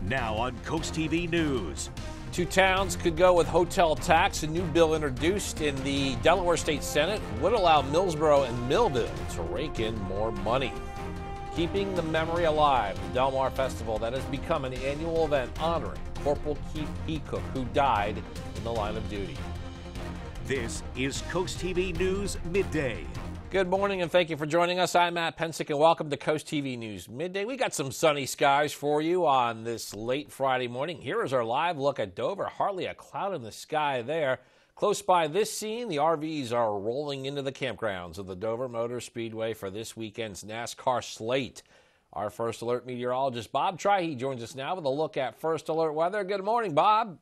Now on CoastTV News. Two towns could go with hotel tax. A new bill introduced in the Delaware State Senate would allow Millsboro and Millville to rake in more money. Keeping the memory alive, the Del Mar Festival that has become an annual event honoring Corporal Keith Peacock, who died in the line of duty. This is CoastTV News Midday. Good morning and thank you for joining us. I'm Matt Pensick and welcome to CoastTV News Midday. We got some sunny skies for you on this late Friday morning. Here is our live look at Dover. Hardly a cloud in the sky there. Close by this scene, the RVs are rolling into the campgrounds of the Dover Motor Speedway for this weekend's NASCAR slate. Our First Alert meteorologist Bob Trihey joins us now with a look at First Alert weather. Good morning, Bob.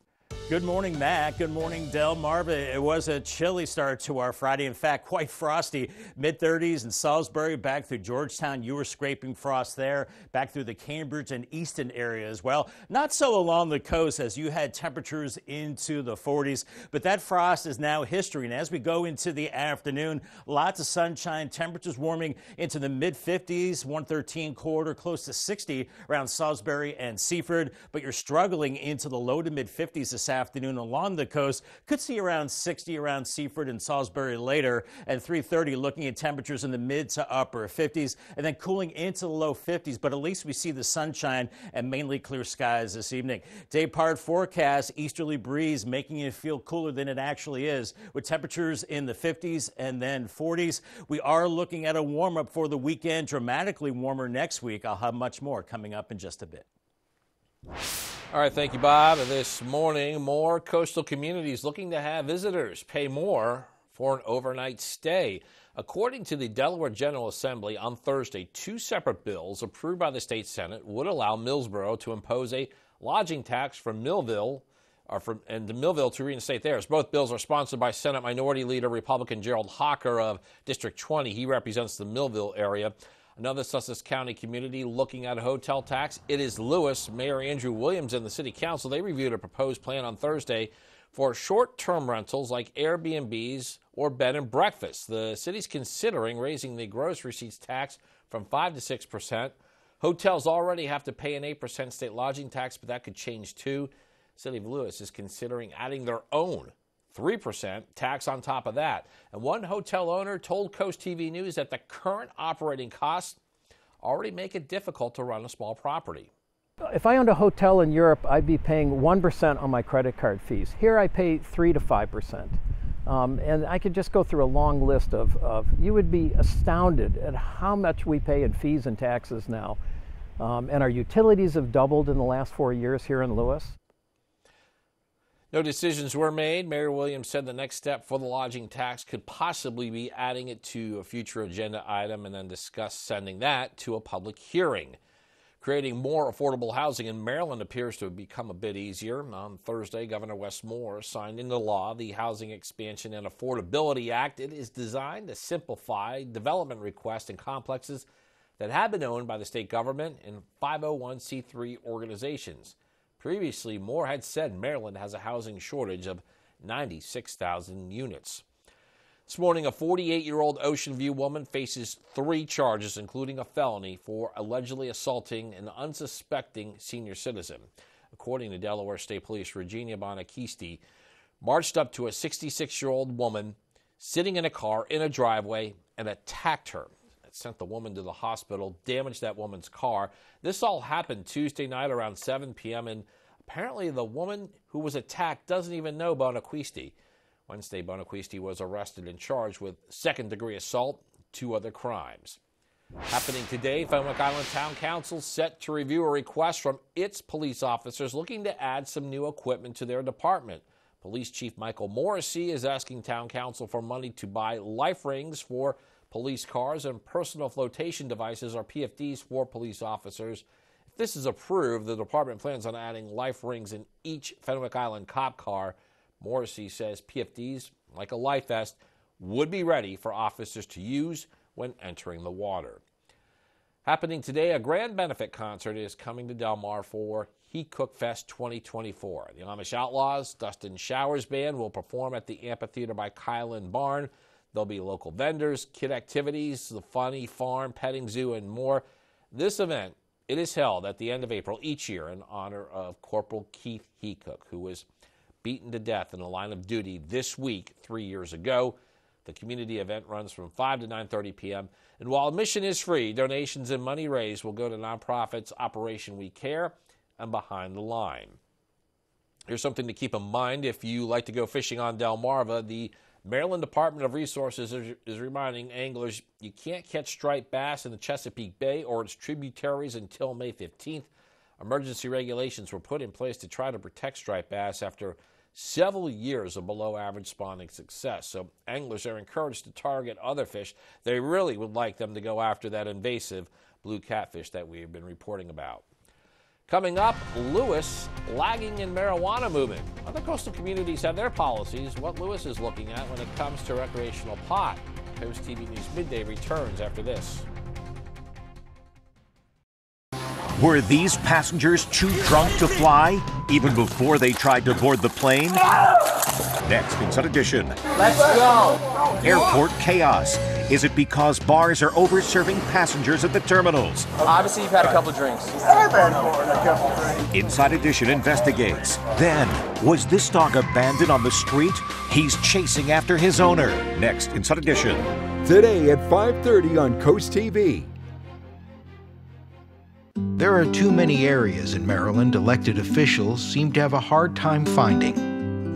Good morning, Matt. Good morning, Del Mar. It was a chilly start to our Friday. In fact, quite frosty. Mid-30s in Salisbury, back through Georgetown. You were scraping frost there, back through the Cambridge and Easton area as well. Not so along the coast as you had temperatures into the 40s, but that frost is now history. And as we go into the afternoon, lots of sunshine, temperatures warming into the mid-50s, 113 corridor, close to 60 around Salisbury and Seaford, but you're struggling into the low to mid-50s this afternoon along the coast. Could see around 60 around Seaford and Salisbury later, and 3:30 looking at temperatures in the mid to upper 50s, and then cooling into the low 50s, but at least we see the sunshine and mainly clear skies this evening. Day part forecast, easterly breeze making it feel cooler than it actually is, with temperatures in the 50s and then 40s. We are looking at a warm up for the weekend, dramatically warmer next week. I'll have much more coming up in just a bit. All right, thank you, Bob. This morning, more coastal communities looking to have visitors pay more for an overnight stay. According to the Delaware General Assembly on Thursday, two separate bills approved by the state Senate would allow Millsboro to impose a lodging tax from Millville and Millville to reinstate theirs. Both bills are sponsored by Senate Minority Leader Republican Gerald Hocker of District 20. He represents the Millville area. Another Sussex County community looking at a hotel tax, it is Lewes. Mayor Andrew Williams and the City Council, they reviewed a proposed plan on Thursday for short-term rentals like Airbnbs or bed and breakfast. The city's considering raising the gross receipts tax from 5% to 6%. Hotels already have to pay an 8% state lodging tax, but that could change too. City of Lewes is considering adding their own 3% tax on top of that. And one hotel owner told CoastTV News that the current operating costs already make it difficult to run a small property. If I owned a hotel in Europe, I'd be paying 1% on my credit card fees. Here I pay 3 to 5%. And I could just go through a long list of you would be astounded at how much we pay in fees and taxes now. And our utilities have doubled in the last 4 years here in Lewes. No decisions were made. Mayor Williams said the next step for the lodging tax could possibly be adding it to a future agenda item and then discuss sending that to a public hearing. Creating more affordable housing in Maryland appears to have become a bit easier. On Thursday, Governor Wes Moore signed into law the Housing Expansion and Affordability Act. It is designed to simplify development requests in complexes that have been owned by the state government and 501c3 organizations. Previously, Moore had said Maryland has a housing shortage of 96,000 units. This morning, a 48-year-old Ocean View woman faces 3 charges, including a felony for allegedly assaulting an unsuspecting senior citizen. According to Delaware State Police, Regina Bonaquisti marched up to a 66-year-old woman sitting in a car in a driveway and attacked her. Sent the woman to the hospital, damaged that woman's car. This all happened Tuesday night around 7 p.m., and apparently the woman who was attacked doesn't even know Bonaquisti. Wednesday, Bonaquisti was arrested and charged with second-degree assault, 2 other crimes. Happening today, Fenwick Island Town Council set to review a request from its police officers looking to add some new equipment to their department. Police Chief Michael Morrissey is asking Town Council for money to buy life rings for police cars and personal flotation devices, or PFDs, for police officers. If this is approved, the department plans on adding life rings in each Fenwick Island cop car. Morrissey says PFDs, like a life vest, would be ready for officers to use when entering the water. Happening today, a grand benefit concert is coming to Del Mar for He Cook Fest 2024. The Amish Outlaws, Dustin Showers Band, will perform at the Amphitheater by Kylan Barn. There'll be local vendors, kid activities, the funny farm, petting zoo, and more. This event It is held at the end of April each year in honor of Corporal Keith Heacook, who was beaten to death in the line of duty this week 3 years ago. The community event runs from 5 to 9:30 p.m. And while admission is free, donations and money raised will go to nonprofits Operation We Care and Behind the Line. Here's something to keep in mind if you like to go fishing on Delmarva. The Maryland Department of Resources is reminding anglers you can't catch striped bass in the Chesapeake Bay or its tributaries until May 15th. Emergency regulations were put in place to try to protect striped bass after several years of below-average spawning success. So anglers are encouraged to target other fish. They really would like them to go after that invasive blue catfish that we've been reporting about. Coming up, Lewes lagging in marijuana movement. Other coastal communities have their policies. What Lewes is looking at when it comes to recreational pot. Coast TV News Midday returns after this. Were these passengers too drunk to fly, even before they tried to board the plane? Next in Sun Edition. Let's go! Airport chaos. Is it because bars are over-serving passengers at the terminals? Obviously, you've had a couple drinks. Inside Edition investigates. Then, was this dog abandoned on the street? He's chasing after his owner. Next in Sun Edition. Today at 5:30 on Coast TV. There are too many areas in Maryland elected officials seem to have a hard time finding.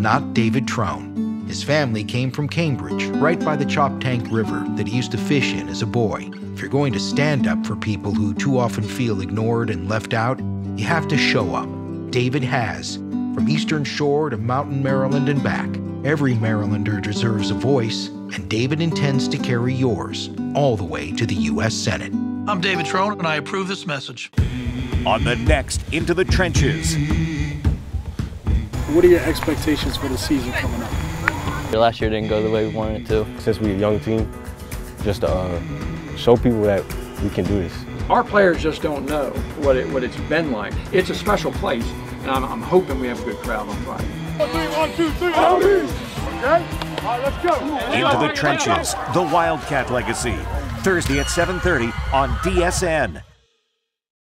Not David Trone. His family came from Cambridge, right by the Choptank River that he used to fish in as a boy. If you're going to stand up for people who too often feel ignored and left out, you have to show up. David has. From Eastern Shore to Mountain Maryland and back, every Marylander deserves a voice, and David intends to carry yours all the way to the U.S. Senate. I'm David Trone, and I approve this message. On the next Into the Trenches. What are your expectations for the season coming up? Last year didn't go the way we wanted it to. Since we're a young team, just to show people that we can do this. Our players just don't know what it's been like. It's a special place, and I'm hoping we have a good crowd on Friday. 1, 2, 3, okay? All right, let's go. Into the Trenches, the Wildcat Legacy. Thursday at 7:30 on DSN.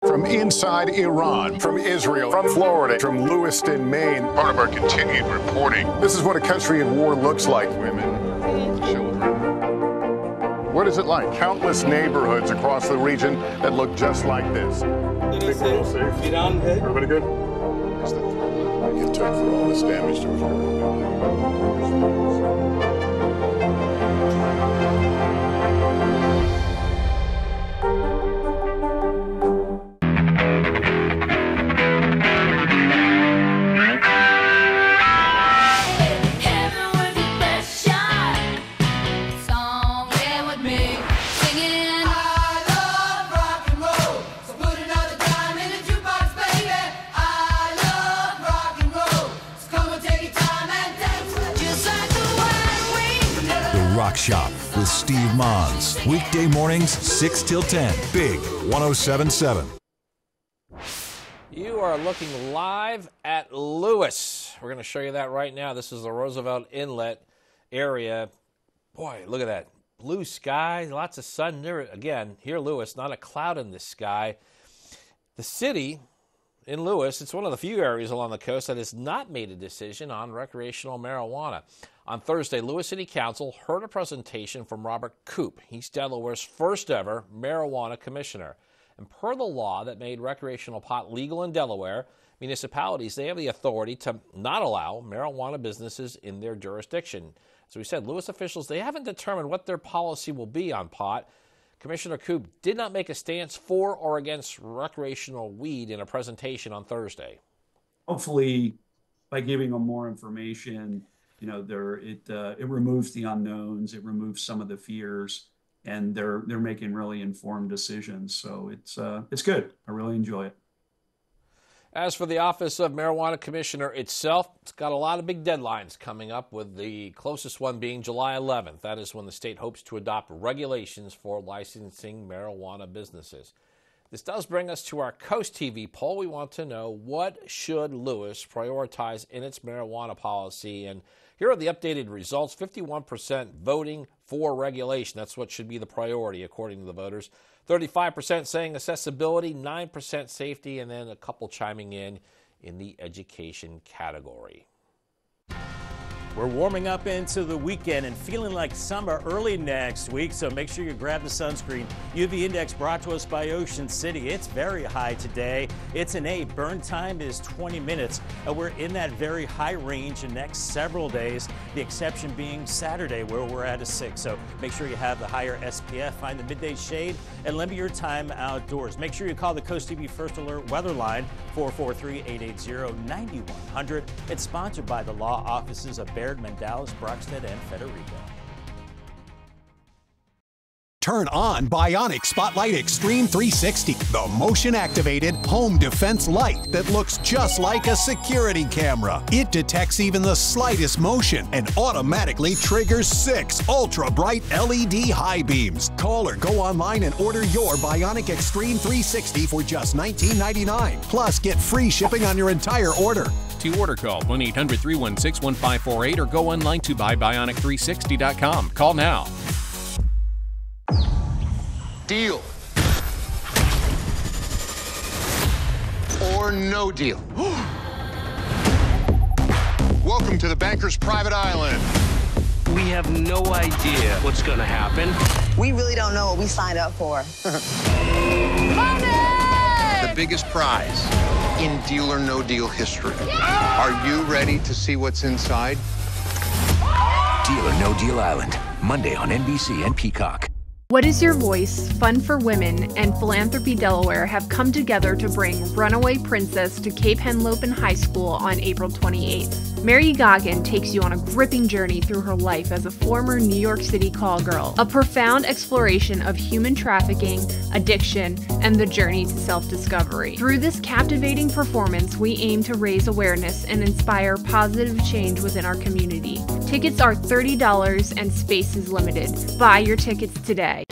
From inside Iran, from Israel, from Florida, from Lewiston, Maine. Part of our continued reporting. This is what a country in war looks like. Women, children. What is it like? Countless neighborhoods across the region that look just like this. Everybody good? It took for all this damage to occur. Rock Shop with Steve Mons. Weekday mornings, 6 till 10. Big 107.7. You are looking live at Lewes. We're going to show you that right now. This is the Roosevelt Inlet area. Boy, look at that. Blue sky, lots of sun. There again, here Lewes, not a cloud in the sky. The city in Lewes, it's one of the few areas along the coast that has not made a decision on recreational marijuana. On Thursday, Lewes City Council heard a presentation from Robert Koop. He's Delaware's first ever marijuana commissioner. And per the law that made recreational pot legal in Delaware, municipalities, they have the authority to not allow marijuana businesses in their jurisdiction. So we said, Lewes officials, they haven't determined what their policy will be on pot. Commissioner Koop did not make a stance for or against recreational weed in a presentation on Thursday. Hopefully, by giving them more information, you know, it removes the unknowns, it removes some of the fears, and they're making really informed decisions. So it's good. I really enjoy it. As for the Office of Marijuana Commissioner itself, it's got a lot of big deadlines coming up, with the closest one being July 11th. That is when the state hopes to adopt regulations for licensing marijuana businesses. This does bring us to our Coast TV poll. We want to know, what should Lewes prioritize in its marijuana policy? And here are the updated results. 51% voting for regulation. That's what should be the priority, according to the voters. 35% saying accessibility, 9% safety, and then a couple chiming in the education category. We're warming up into the weekend and feeling like summer early next week, so make sure you grab the sunscreen. UV index brought to us by Ocean City. It's very high today. It's an 8. Burn time is 20 minutes. We're in that very high range the next several days, the exception being Saturday where we're at a 6. So make sure you have the higher SPF, find the midday shade, and limit your time outdoors. Make sure you call the CoastTV First Alert Weather Line, 443-880-9100. It's sponsored by the law offices of Baird, Mandalis, Brockstead, and Federico. Turn on Bionic Spotlight Extreme 360, the motion-activated home defense light that looks just like a security camera. It detects even the slightest motion and automatically triggers 6 ultra-bright LED high beams. Call or go online and order your Bionic Extreme 360 for just $19.99. Plus, get free shipping on your entire order. To order, call 1-800-316-1548 or go online to buybionic360.com. Call now. Deal or no deal. Welcome to the Banker's Private Island. We have no idea what's going to happen. We really don't know what we signed up for. Money! The biggest prize in Deal or No Deal history. Yeah! Are you ready to see what's inside? Deal or No Deal Island, Monday on NBC and Peacock. What Is Your Voice, Fun for Women, and Philanthropy Delaware have come together to bring Runaway Princess to Cape Henlopen High School on April 28th. Mary Goggin takes you on a gripping journey through her life as a former New York City call girl, a profound exploration of human trafficking, addiction, and the journey to self-discovery. Through this captivating performance, we aim to raise awareness and inspire positive change within our community. Tickets are $30 and space is limited. Buy your tickets today.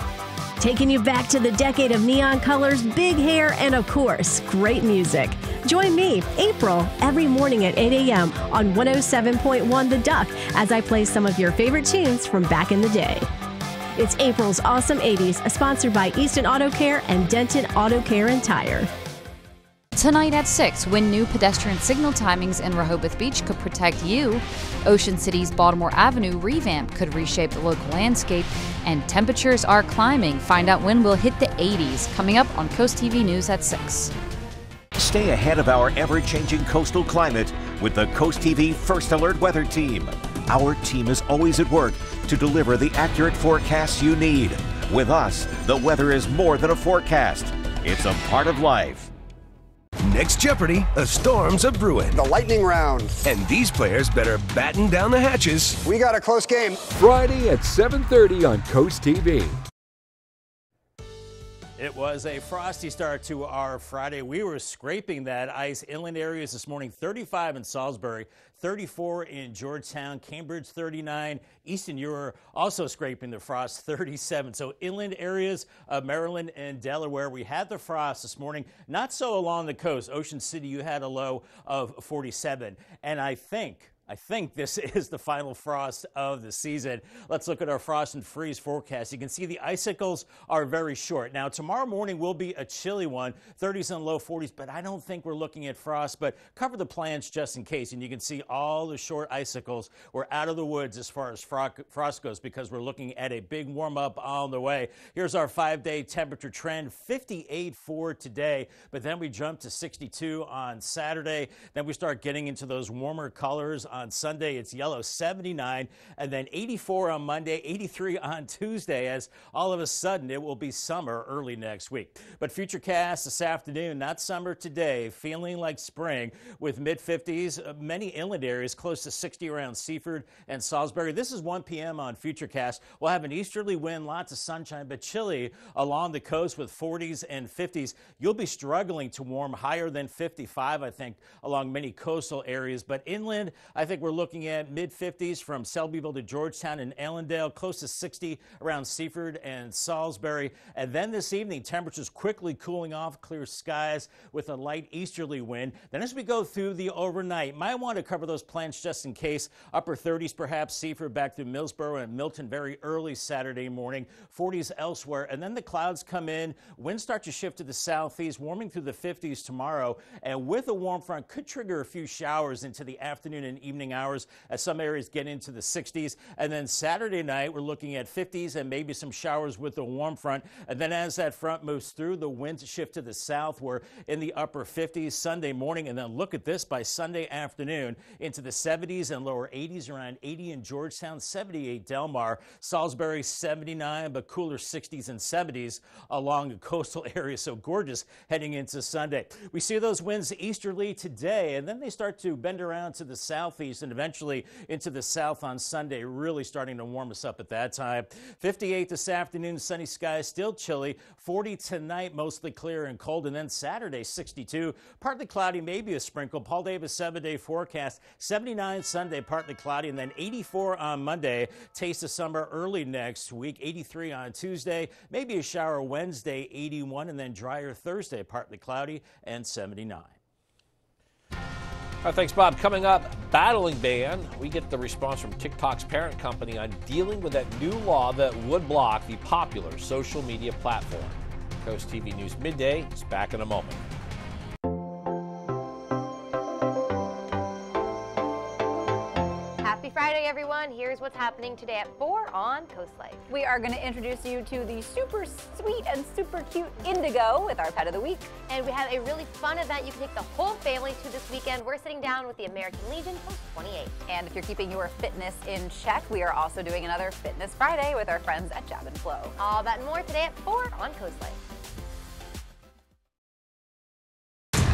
Taking you back to the decade of neon colors, big hair, and of course, great music. Join me, April, every morning at 8 a.m. on 107.1 The Duck as I play some of your favorite tunes from back in the day. It's April's Awesome 80s, sponsored by Easton Auto Care and Denton Auto Care and Tire. Tonight at 6, when new pedestrian signal timings in Rehoboth Beach could protect you, Ocean City's Baltimore Avenue revamp could reshape the local landscape, and temperatures are climbing. Find out when we'll hit the 80s, coming up on Coast TV News at 6. Stay ahead of our ever-changing coastal climate with the Coast TV First Alert Weather Team. Our team is always at work to deliver the accurate forecasts you need. With us, the weather is more than a forecast. It's a part of life. Next Jeopardy, a storm's a brewing. The lightning round. And these players better batten down the hatches. We got a close game. Friday at 7:30 on Coast TV. It was a frosty start to our Friday. We were scraping that ice. Inland areas this morning, 35 in Salisbury, 34 in Georgetown, Cambridge 39. Easton, you were also scraping the frost, 37. So inland areas of Maryland and Delaware, we had the frost this morning. Not so along the coast. Ocean City, you had a low of 47. And I think this is the final frost of the season. Let's look at our frost and freeze forecast. You can see the icicles are very short. Now, tomorrow morning will be a chilly one, 30s and low 40s, but I don't think we're looking at frost, but cover the plants just in case. And you can see all the short icicles. We're out of the woods as far as frost goes because we're looking at a big warm up on the way. Here's our 5-day temperature trend, 58 for today, but then we jump to 62 on Saturday. Then we start getting into those warmer colors on Sunday. It's yellow, 79, and then 84 on Monday, 83 on Tuesday, as all of a sudden it will be summer early next week. But Futurecast this afternoon, not summer today, feeling like spring with mid-50s, many inland areas close to 60 around Seaford and Salisbury. This is 1 p.m. on Futurecast. We'll have an easterly wind, lots of sunshine, but chilly along the coast with 40s and 50s. You'll be struggling to warm higher than 55, I think, along many coastal areas, but inland, I think think we're looking at mid-50s from Selbyville to Georgetown and Allendale, close to 60 around Seaford and Salisbury. And then this evening, temperatures quickly cooling off, clear skies with a light easterly wind. Then as we go through the overnight, might want to cover those plans just in case. Upper 30s perhaps, Seaford back through Millsboro and Milton very early Saturday morning, 40s elsewhere. And then the clouds come in, winds start to shift to the southeast, warming through the 50s tomorrow. And with a warm front could trigger a few showers into the afternoon and evening hours as some areas get into the 60s. And then Saturday night, we're looking at 50s and maybe some showers with the warm front. And then as that front moves through, the winds shift to the south. We're in the upper 50s Sunday morning. And then look at this, by Sunday afternoon into the 70s and lower 80s, around 80 in Georgetown, 78 Delmar, Salisbury 79, but cooler 60s and 70s along the coastal area. So gorgeous heading into Sunday. We see those winds easterly today, and then they start to bend around to the southeast and eventually into the south on Sunday, really starting to warm us up at that time. 58 this afternoon, sunny skies, still chilly. 40 tonight, mostly clear and cold. And then Saturday, 62, partly cloudy, maybe a sprinkle. Paul Davis 7-day forecast. 79 Sunday, partly cloudy, and then 84 on Monday. Taste of summer early next week. 83 on Tuesday, maybe a shower Wednesday, 81, and then drier Thursday, partly cloudy, and 79. All right, thanks, Bob. Coming up, battling ban. We get the response from TikTok's parent company on dealing with that new law that would block the popular social media platform. Coast TV News Midday is back in a moment. Happy Friday, everyone. Here's what's happening today at 4 on Coast Life. We are going to introduce you to the super sweet and super cute Indigo with our Pet of the Week. And we have a really fun event you can take the whole family to this weekend. We're sitting down with the American Legion Post 28. And if you're keeping your fitness in check, we are also doing another Fitness Friday with our friends at Jab and Flow. All that and more today at 4 on Coast Life.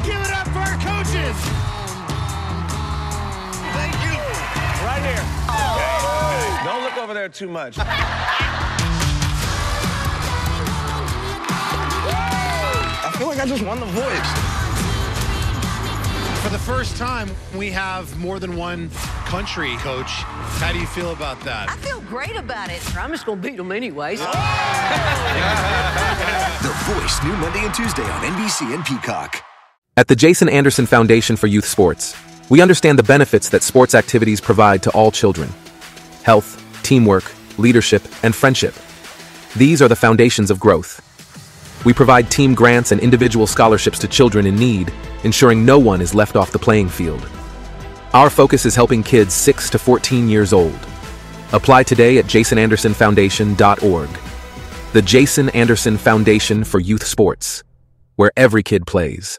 Give it up for our coaches! Thank you! Right here. Okay. Don't look over there too much. I feel like I just won The Voice. For the first time, we have more than one country, Coach. How do you feel about that? I feel great about it. I'm just going to beat them anyways. The Voice, new Monday and Tuesday on NBC and Peacock. At the Jason Anderson Foundation for Youth Sports, we understand the benefits that sports activities provide to all children. Health, teamwork, leadership, and friendship. These are the foundations of growth. We provide team grants and individual scholarships to children in need, ensuring no one is left off the playing field. Our focus is helping kids 6 to 14 years old. Apply today at jasonandersonfoundation.org. The Jason Anderson Foundation for Youth Sports, where every kid plays.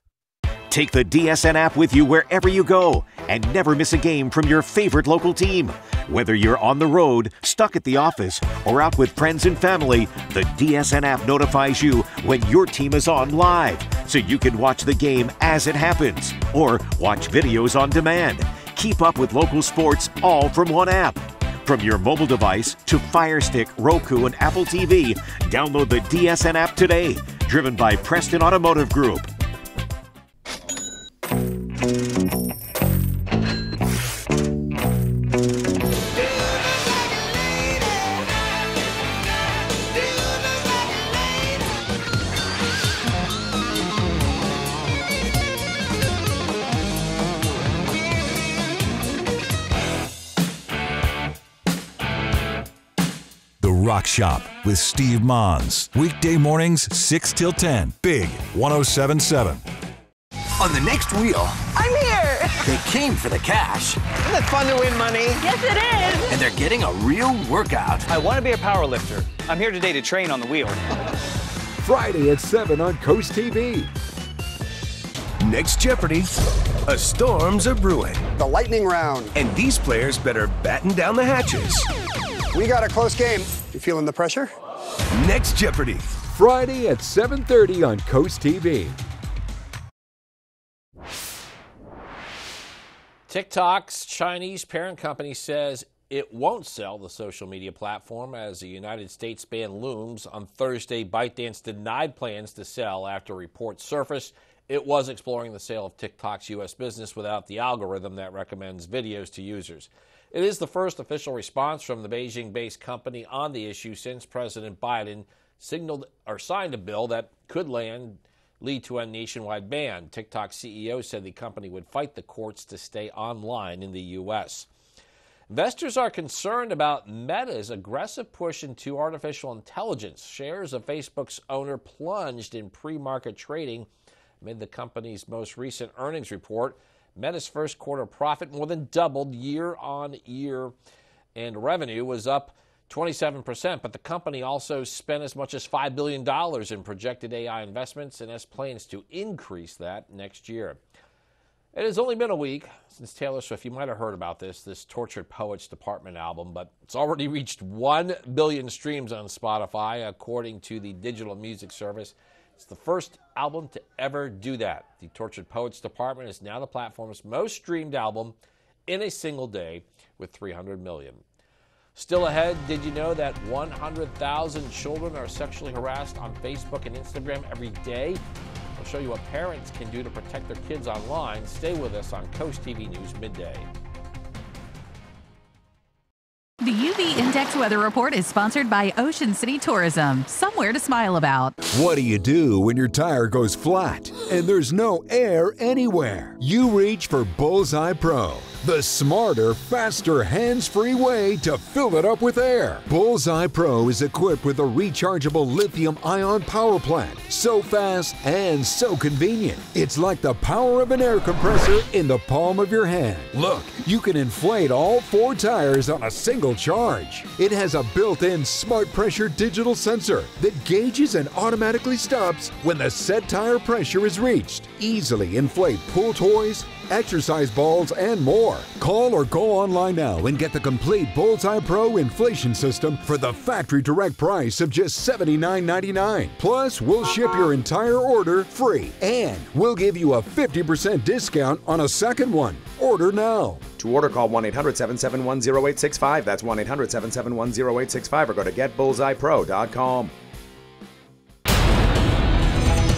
Take the DSN app with you wherever you go and never miss a game from your favorite local team. Whether you're on the road, stuck at the office, or out with friends and family, the DSN app notifies you when your team is on live, so you can watch the game as it happens or watch videos on demand. Keep up with local sports all from one app. From your mobile device to Fire Stick, Roku, and Apple TV, download the DSN app today. Driven by Preston Automotive Group. Rock Shop with Steve Mons. Weekday mornings, 6 till 10. Big 107.7. On the next wheel, I'm here! they came for the cash. Isn't it fun to win money? Yes, it is! And they're getting a real workout. I want to be a power lifter. I'm here today to train on the wheel. Friday at 7 on Coast TV. Next Jeopardy, a storm's a brewing. The lightning round. And these players better batten down the hatches. We got a close game. You feeling the pressure? Next Jeopardy. Friday at 7:30 on Coast TV. TikTok's Chinese parent company says it won't sell the social media platform as the United States ban looms. On Thursday, ByteDance denied plans to sell after reports surfaced it was exploring the sale of TikTok's U.S. business without the algorithm that recommends videos to users. It is the first official response from the Beijing-based company on the issue since President Biden signed a bill that could lead to a nationwide ban. TikTok CEO said the company would fight the courts to stay online in the U.S. Investors are concerned about Meta's aggressive push into artificial intelligence. Shares of Facebook's owner plunged in pre-market trading amid the company's most recent earnings report. Meta's first quarter profit more than doubled year on year, and revenue was up 27%, but the company also spent as much as $5 billion in projected AI investments and has plans to increase that next year. It has only been a week since Taylor Swift, you might have heard about this Tortured Poets Department album, but it's already reached 1 billion streams on Spotify, according to the digital music service. It's the first album to ever do that. The Tortured Poets Department is now the platform's most streamed album in a single day with 300 million. Still ahead, did you know that 100,000 children are sexually harassed on Facebook and Instagram every day? We'll show you what parents can do to protect their kids online. Stay with us on CoastTV News Midday. The UV Index Weather Report is sponsored by Ocean City Tourism. Somewhere to smile about. What do you do when your tire goes flat and there's no air anywhere? You reach for Bullseye Pro, the smarter, faster, hands-free way to fill it up with air. Bullseye Pro is equipped with a rechargeable lithium-ion power plant. So fast and so convenient. It's like the power of an air compressor in the palm of your hand. Look, you can inflate all 4 tires on a single charge. It has a built-in smart pressure digital sensor that gauges and automatically stops when the set tire pressure is reached. Easily inflate pool toys, exercise balls, and more. Call or go online now and get the complete Bullseye Pro inflation system for the factory direct price of just $79.99. Plus, we'll ship your entire order free, and we'll give you a 50% discount on a second one. Order now. To order, call 1-800-771-0865. That's 1-800-771-0865 or go to getbullseyepro.com.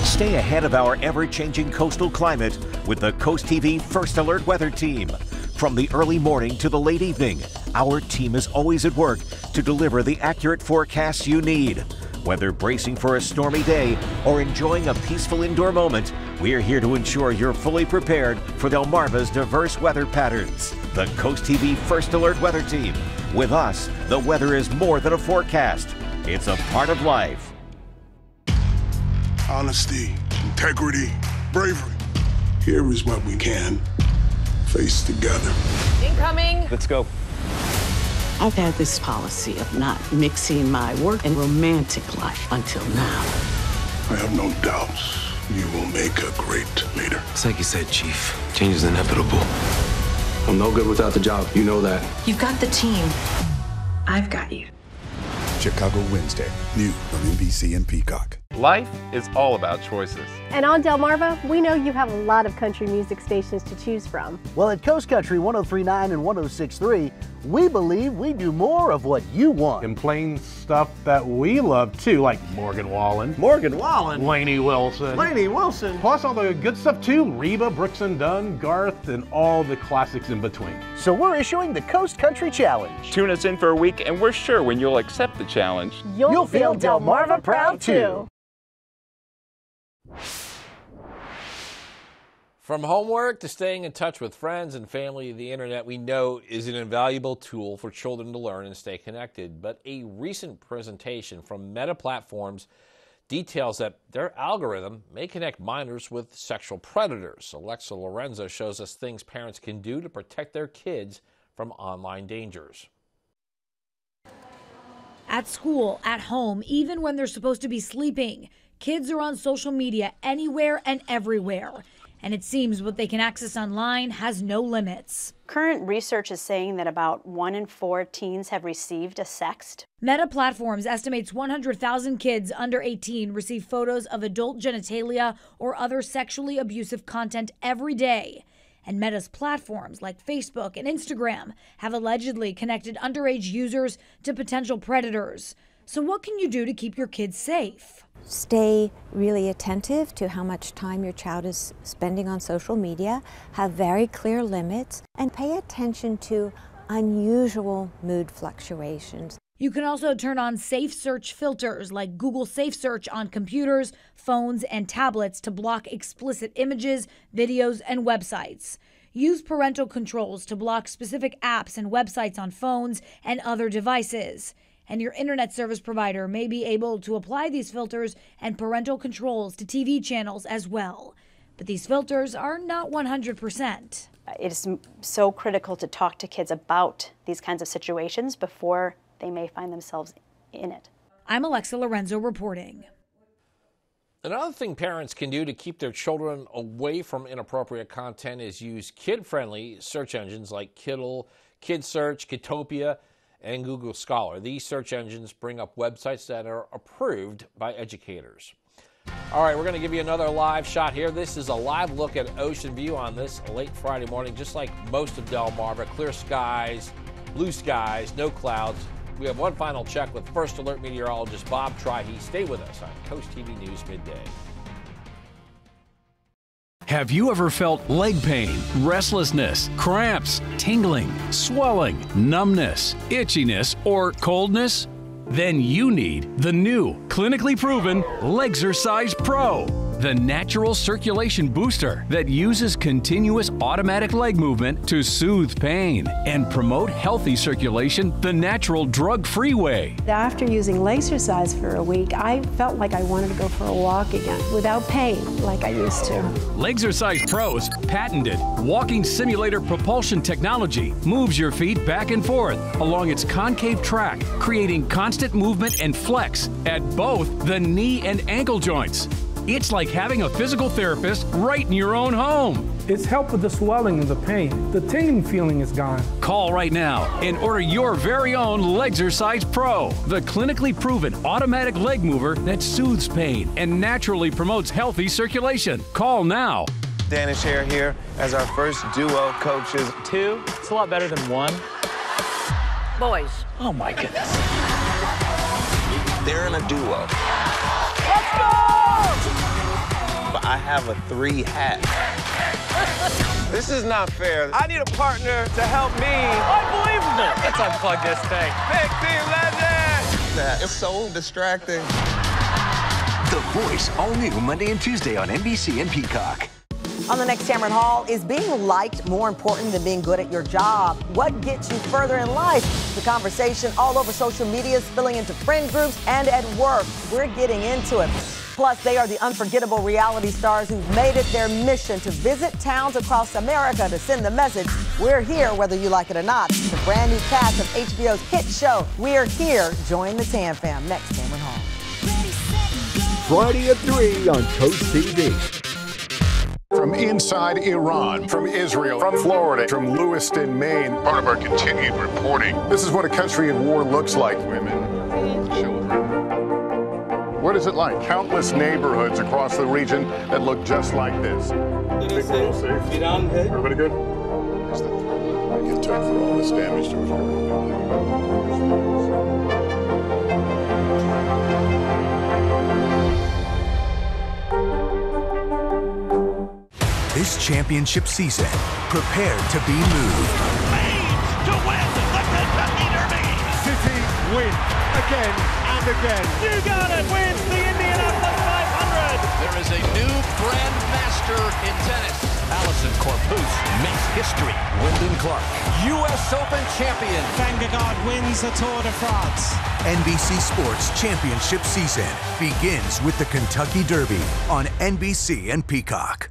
Stay ahead of our ever-changing coastal climate with the CoastTV First Alert Weather Team. From the early morning to the late evening, our team is always at work to deliver the accurate forecasts you need. Whether bracing for a stormy day or enjoying a peaceful indoor moment, we're here to ensure you're fully prepared for Delmarva's diverse weather patterns. The CoastTV First Alert Weather Team. With us, the weather is more than a forecast. It's a part of life. Honesty, integrity, bravery. Here is what we can face together. Incoming. Let's go. I've had this policy of not mixing my work and romantic life until now. I have no doubts you will make a great leader. It's like you said, Chief. Change is inevitable. I'm no good without the job. You know that. You've got the team. I've got you. Chicago Wednesday, new on NBC and Peacock. Life is all about choices. And on Delmarva, we know you have a lot of country music stations to choose from. Well, at Coast Country 103.9 and 106.3, we believe we do more of what you want. And playing stuff that we love too, like Morgan Wallen. Morgan Wallen? Lainey Wilson. Lainey Wilson? Plus all the good stuff too, Reba, Brooks and Dunn, Garth, and all the classics in between. So we're issuing the Coast Country Challenge. Tune us in for a week and we're sure when you'll accept the challenge, you'll feel Delmarva proud too. From homework to staying in touch with friends and family, the internet we know is an invaluable tool for children to learn and stay connected. But a recent presentation from Meta Platforms details that their algorithm may connect minors with sexual predators. Alexa Lorenzo shows us things parents can do to protect their kids from online dangers. At school, at home, even when they're supposed to be sleeping, kids are on social media anywhere and everywhere. And it seems what they can access online has no limits. Current research is saying that about 1 in 4 teens have received a sext. Meta Platforms estimates 100,000 kids under 18 receive photos of adult genitalia or other sexually abusive content every day. And Meta's platforms like Facebook and Instagram have allegedly connected underage users to potential predators. So what can you do to keep your kids safe? Stay really attentive to how much time your child is spending on social media, have very clear limits, and pay attention to unusual mood fluctuations. You can also turn on safe search filters like Google Safe Search on computers, phones, and tablets to block explicit images, videos, and websites. Use parental controls to block specific apps and websites on phones and other devices. And your internet service provider may be able to apply these filters and parental controls to TV channels as well. But these filters are not 100%. It is so critical to talk to kids about these kinds of situations before they may find themselves in it. I'm Alexa Lorenzo reporting. Another thing parents can do to keep their children away from inappropriate content is use kid-friendly search engines like Kiddle, KidSearch, Kidtopia, and Google Scholar. These search engines bring up websites that are approved by educators. All right, we're going to give you another live shot here. This is a live look at Ocean View on this late Friday morning, just like most of Delmarva. Clear skies, blue skies, no clouds. We have one final check with First Alert meteorologist Bob Trihey. Stay with us on Coast TV News Midday. Have you ever felt leg pain, restlessness, cramps, tingling, swelling, numbness, itchiness, or coldness? Then you need the new, clinically proven Legzercise Pro, the natural circulation booster that uses continuous automatic leg movement to soothe pain and promote healthy circulation the natural drug-free way. After using Legzercise for a week, I felt like I wanted to go for a walk again without pain like I used to. Legzercise Pro's patented walking simulator propulsion technology moves your feet back and forth along its concave track, creating constant movement and flex at both the knee and ankle joints. It's like having a physical therapist right in your own home. It's helped with the swelling and the pain. The tingling feeling is gone. Call right now and order your very own Legzercise Pro, the clinically proven automatic leg mover that soothes pain and naturally promotes healthy circulation. Call now. Danish here as our first duo coaches. 2, it's a lot better than 1. Boys. Oh my goodness. They're in a duo. Let's go! But I have a 3 hat. This is not fair. I need a partner to help me. Unbelievable. Let's unplug this thing. Big team legend. It's so distracting. The Voice, all new Monday and Tuesday on NBC and Peacock. On the next Tamron Hall, is being liked more important than being good at your job? What gets you further in life? The conversation all over social media, spilling into friend groups and at work. We're getting into it. Plus, they are the unforgettable reality stars who've made it their mission to visit towns across America to send the message, we're here whether you like it or not. The brand new cast of HBO's hit show, We're Here. Join the Tam Fam next Tamron Hall. Friday at 3 on Coast TV. From inside Iran, from Israel, from Florida, from Lewiston, Maine. Part of our continued reporting. This is what a country in war looks like. Women, children. What is it like? Countless neighborhoods across the region that look just like this. Everybody good? I get tough for all this damage to it. This championship season, prepare to be moved. To win the Kentucky Derby. City win again and again. You got it. Wins the Indianapolis 500. There is a new grandmaster in tennis. Allison Corpus makes history. Wyndham Clark, U.S. Open champion. Vandergaard wins the Tour de France. NBC Sports championship season begins with the Kentucky Derby on NBC and Peacock.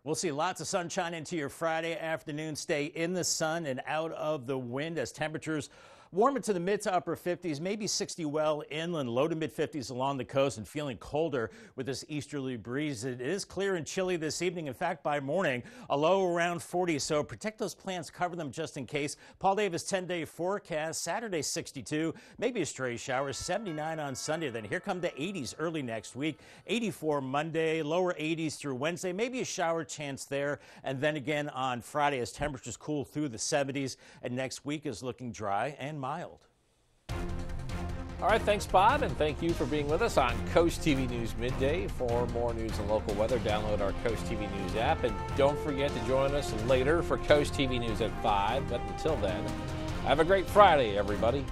We'll see lots of sunshine into your Friday afternoon. Stay in the sun and out of the wind as temperatures warm into the mid to upper 50s, maybe 60 well inland, low to mid 50s along the coast, and feeling colder with this easterly breeze. It is clear and chilly this evening. In fact, by morning, a low around 40. So protect those plants, cover them just in case. Paul Davis 10-day forecast. Saturday 62, maybe a stray shower. 79 on Sunday. Then here come the 80s early next week. 84 Monday, lower 80s through Wednesday. Maybe a shower chance there. And then again on Friday as temperatures cool through the 70s. And next week is looking dry and mild. All right, thanks, Bob, and thank you for being with us on Coast TV News Midday. For more news and local weather, download our Coast TV News app, and don't forget to join us later for Coast TV News at 5. But until then, have a great Friday, everybody.